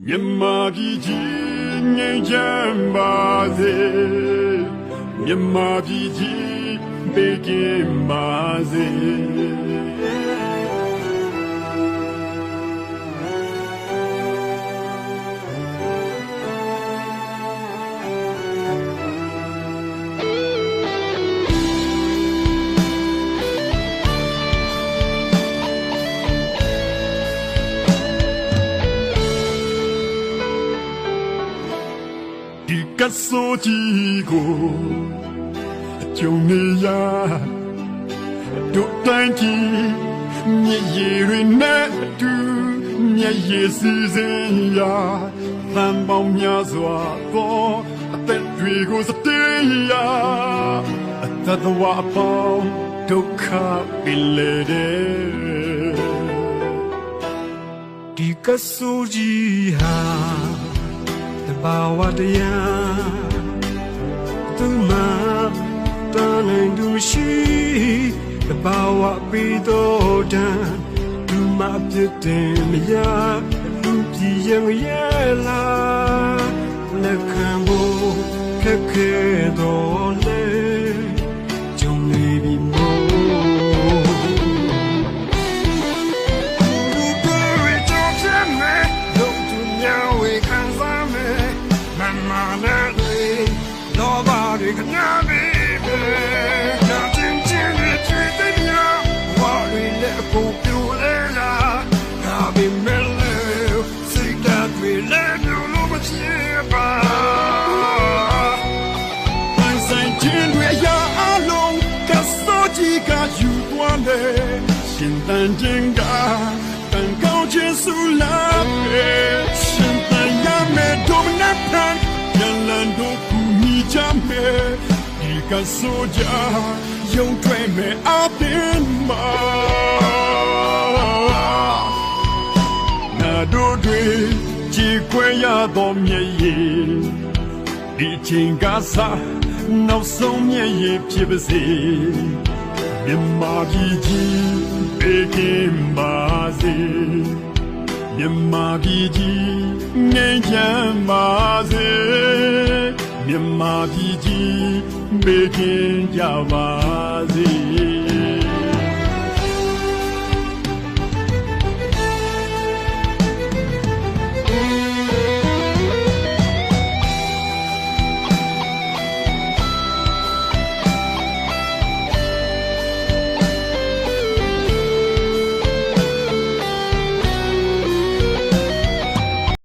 မြန်မာပြည်ကြီးငြိမ်းချမ်းပါစေမြန်မာပြည်ကြီးဘေးကင်းပါစေဒီကဆိုကြီးကိုအကျုံနေရတို့တိုင်းကြီးမြည်ရည်တွေနဲ့အတူမျက်ရည်စီစဉ်ရာသံပေါင်းများစွာသောအသက်တွေကိုစတေးရာအသက်တော်အပေါင်းဒုက္ခပင်လေတဲ့ဒီကဆိုကြီးဟာဘာဝတရားသူမတန်နိုင်သူရှိဘာဝပြီးတော့တန်သူမပြည့်တယ်မရလူပြည်ရင်ရဲ့လားလက်ခံဖို့ခက်ခဲတော့လေကြုံနေပြီမို့Nobody can hear me. Nothing changes between you. What we let go to later. I'll be mellow. See that we let you know what's here. I'm saying we are alone. Cause so got you one day. Shin tan jinga. Tan gao chen su la pe. Shin tan ya me dominant pan. Yan lan do ku. Di ka soja yung try me atin ma na do dwe ji kwe ya do mye yi di chin ka sa naw song mye yi phit pa se Myanma pyi ji bae kin ba se Myanma pyi ji nghain chan ba seမြန်မာပြည်ကြီးဘေးကင်းကြပါစေ